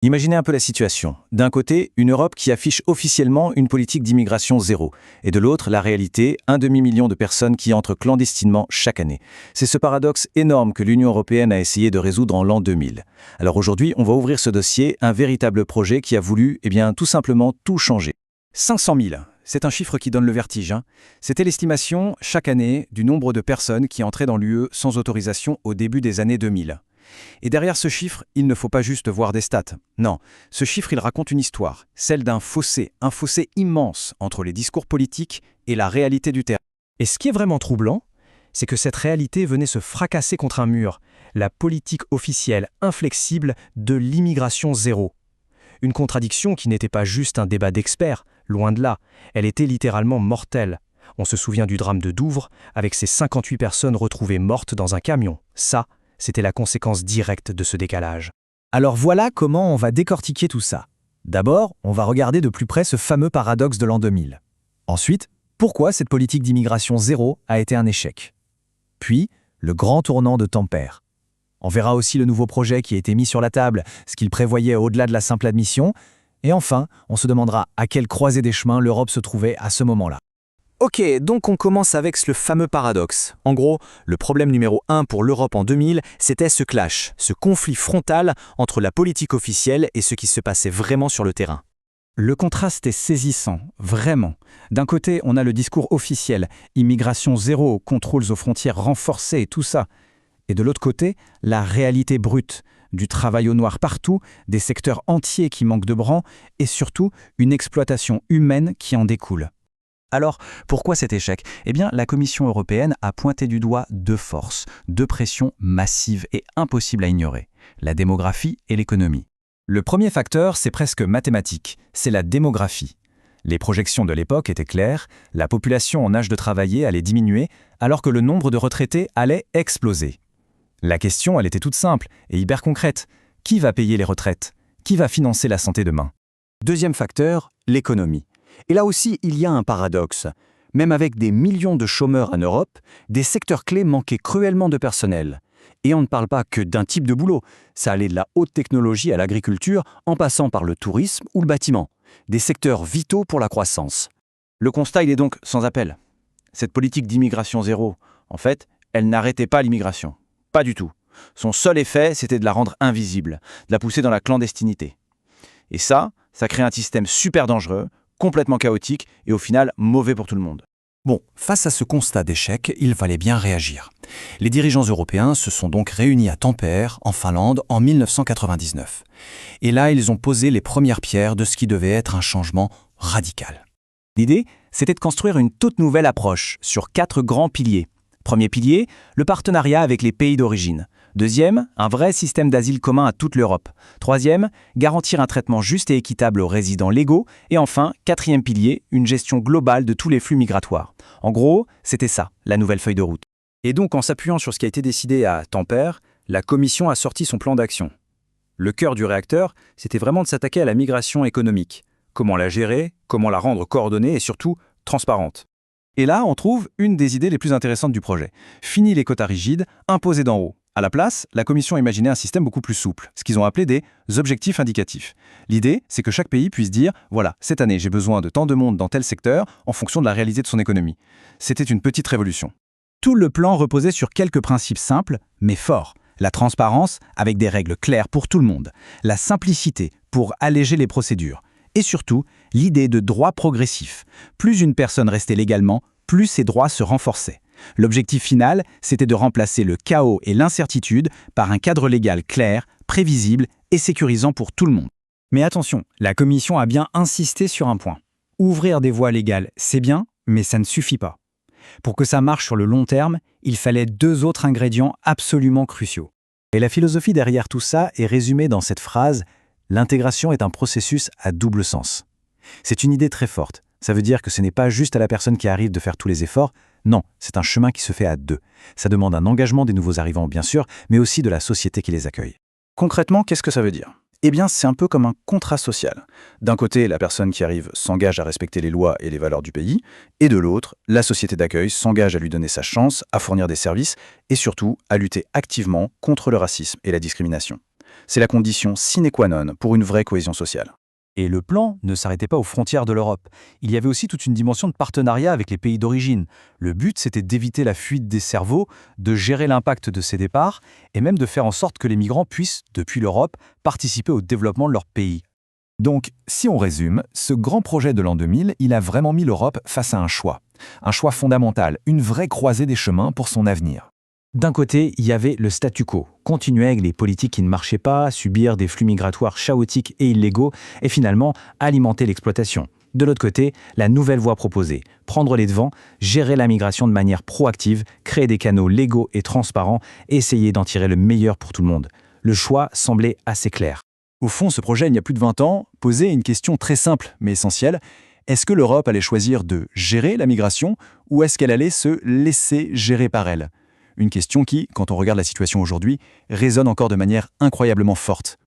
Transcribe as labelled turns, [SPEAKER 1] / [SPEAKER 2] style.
[SPEAKER 1] Imaginez un peu la situation. D'un côté, une Europe qui affiche officiellement une politique d'immigration zéro, et de l'autre, la réalité, un demi-million de personnes qui entrent clandestinement chaque année. C'est ce paradoxe énorme que l'Union européenne a essayé de résoudre en l'an 2000. Alors aujourd'hui, on va ouvrir ce dossier, un véritable projet qui a voulu, tout simplement tout changer. 500 000, c'est un chiffre qui donne le vertige. C'était l'estimation, chaque année, du nombre de personnes qui entraient dans l'UE sans autorisation au début des années 2000. Et derrière ce chiffre, il ne faut pas juste voir des stats. Non, ce chiffre, il raconte une histoire, celle d'un fossé, un fossé immense entre les discours politiques et la réalité du terrain.
[SPEAKER 2] Et ce qui est vraiment troublant, c'est que cette réalité venait se fracasser contre un mur, la politique officielle inflexible de l'immigration zéro. Une contradiction qui n'était pas juste un débat d'experts, loin de là, elle était littéralement mortelle. On se souvient du drame de Douvres, avec ces 58 personnes retrouvées mortes dans un camion. Ça, c'était la conséquence directe de ce décalage.
[SPEAKER 3] Alors voilà comment on va décortiquer tout ça. D'abord, on va regarder de plus près ce fameux paradoxe de l'an 2000. Ensuite, pourquoi cette politique d'immigration zéro a été un échec. Puis, le grand tournant de Tampere. On verra aussi le nouveau projet qui a été mis sur la table, ce qu'il prévoyait au-delà de la simple admission. Et enfin, on se demandera à quelle croisée des chemins l'Europe se trouvait à ce moment-là.
[SPEAKER 1] Ok, donc on commence avec le fameux paradoxe. En gros, le problème numéro 1 pour l'Europe en 2000, c'était ce clash, ce conflit frontal entre la politique officielle et ce qui se passait vraiment sur le terrain.
[SPEAKER 4] Le contraste est saisissant, vraiment. D'un côté, on a le discours officiel, immigration zéro, contrôles aux frontières renforcés et tout ça. Et de l'autre côté, la réalité brute, du travail au noir partout, des secteurs entiers qui manquent de bras et surtout une exploitation humaine qui en découle.
[SPEAKER 1] Alors, pourquoi cet échec ? La Commission européenne a pointé du doigt deux forces, deux pressions massives et impossibles à ignorer, la démographie et l'économie.
[SPEAKER 3] Le premier facteur, c'est presque mathématique, c'est la démographie. Les projections de l'époque étaient claires, la population en âge de travailler allait diminuer, alors que le nombre de retraités allait exploser. La question, elle était toute simple et hyper concrète. Qui va payer les retraites ? Qui va financer la santé demain ?
[SPEAKER 5] Deuxième facteur, l'économie. Et là aussi, il y a un paradoxe. Même avec des millions de chômeurs en Europe, des secteurs clés manquaient cruellement de personnel. Et on ne parle pas que d'un type de boulot. Ça allait de la haute technologie à l'agriculture, en passant par le tourisme ou le bâtiment. Des secteurs vitaux pour la croissance.
[SPEAKER 1] Le constat, il est donc sans appel. Cette politique d'immigration zéro, en fait, elle n'arrêtait pas l'immigration. Pas du tout. Son seul effet, c'était de la rendre invisible, de la pousser dans la clandestinité. Et ça crée un système super dangereux, complètement chaotique et au final mauvais pour tout le monde.
[SPEAKER 3] Bon, face à ce constat d'échec, il fallait bien réagir. Les dirigeants européens se sont donc réunis à Tampere, en Finlande, en 1999. Et là, ils ont posé les premières pierres de ce qui devait être un changement radical.
[SPEAKER 1] L'idée, c'était de construire une toute nouvelle approche sur 4 grands piliers. Premier pilier, le partenariat avec les pays d'origine. Deuxième, un vrai système d'asile commun à toute l'Europe. Troisième, garantir un traitement juste et équitable aux résidents légaux. Et enfin, quatrième pilier, une gestion globale de tous les flux migratoires. En gros, c'était ça, la nouvelle feuille de route.
[SPEAKER 4] Et donc, en s'appuyant sur ce qui a été décidé à Tampere, la Commission a sorti son plan d'action. Le cœur du réacteur, c'était vraiment de s'attaquer à la migration économique. Comment la gérer, comment la rendre coordonnée et surtout transparente.
[SPEAKER 1] Et là, on trouve une des idées les plus intéressantes du projet. Fini les quotas rigides, imposés d'en haut. À la place, la Commission imaginait un système beaucoup plus souple, ce qu'ils ont appelé des objectifs indicatifs. L'idée, c'est que chaque pays puisse dire « Voilà, cette année, j'ai besoin de tant de monde dans tel secteur en fonction de la réalité de son économie ». C'était une petite révolution.
[SPEAKER 4] Tout le plan reposait sur quelques principes simples, mais forts. La transparence, avec des règles claires pour tout le monde. La simplicité, pour alléger les procédures. Et surtout, l'idée de droit progressif. Plus une personne restait légalement, plus ses droits se renforçaient. L'objectif final, c'était de remplacer le chaos et l'incertitude par un cadre légal clair, prévisible et sécurisant pour tout le monde. Mais attention, la Commission a bien insisté sur un point. Ouvrir des voies légales, c'est bien, mais ça ne suffit pas. Pour que ça marche sur le long terme, il fallait 2 autres ingrédients absolument cruciaux.
[SPEAKER 3] Et la philosophie derrière tout ça est résumée dans cette phrase « L'intégration est un processus à double sens ». C'est une idée très forte. Ça veut dire que ce n'est pas juste à la personne qui arrive de faire tous les efforts. Non, c'est un chemin qui se fait à 2. Ça demande un engagement des nouveaux arrivants, bien sûr, mais aussi de la société qui les accueille.
[SPEAKER 4] Concrètement, qu'est-ce que ça veut dire ? C'est un peu comme un contrat social. D'un côté, la personne qui arrive s'engage à respecter les lois et les valeurs du pays, et de l'autre, la société d'accueil s'engage à lui donner sa chance, à fournir des services, et surtout à lutter activement contre le racisme et la discrimination.
[SPEAKER 1] C'est la condition sine qua non pour une vraie cohésion sociale.
[SPEAKER 2] Et le plan ne s'arrêtait pas aux frontières de l'Europe. Il y avait aussi toute une dimension de partenariat avec les pays d'origine. Le but, c'était d'éviter la fuite des cerveaux, de gérer l'impact de ces départs, et même de faire en sorte que les migrants puissent, depuis l'Europe, participer au développement de leur pays.
[SPEAKER 3] Donc, si on résume, ce grand projet de l'an 2000, il a vraiment mis l'Europe face à un choix. Un choix fondamental, une vraie croisée des chemins pour son avenir.
[SPEAKER 2] D'un côté, il y avait le statu quo, continuer avec les politiques qui ne marchaient pas, subir des flux migratoires chaotiques et illégaux, et finalement alimenter l'exploitation. De l'autre côté, la nouvelle voie proposée, prendre les devants, gérer la migration de manière proactive, créer des canaux légaux et transparents, essayer d'en tirer le meilleur pour tout le monde. Le choix semblait assez clair.
[SPEAKER 1] Au fond, ce projet, il y a plus de 20 ans, posait une question très simple mais essentielle. Est-ce que l'Europe allait choisir de gérer la migration ou est-ce qu'elle allait se laisser gérer par elle ? Une question qui, quand on regarde la situation aujourd'hui, résonne encore de manière incroyablement forte.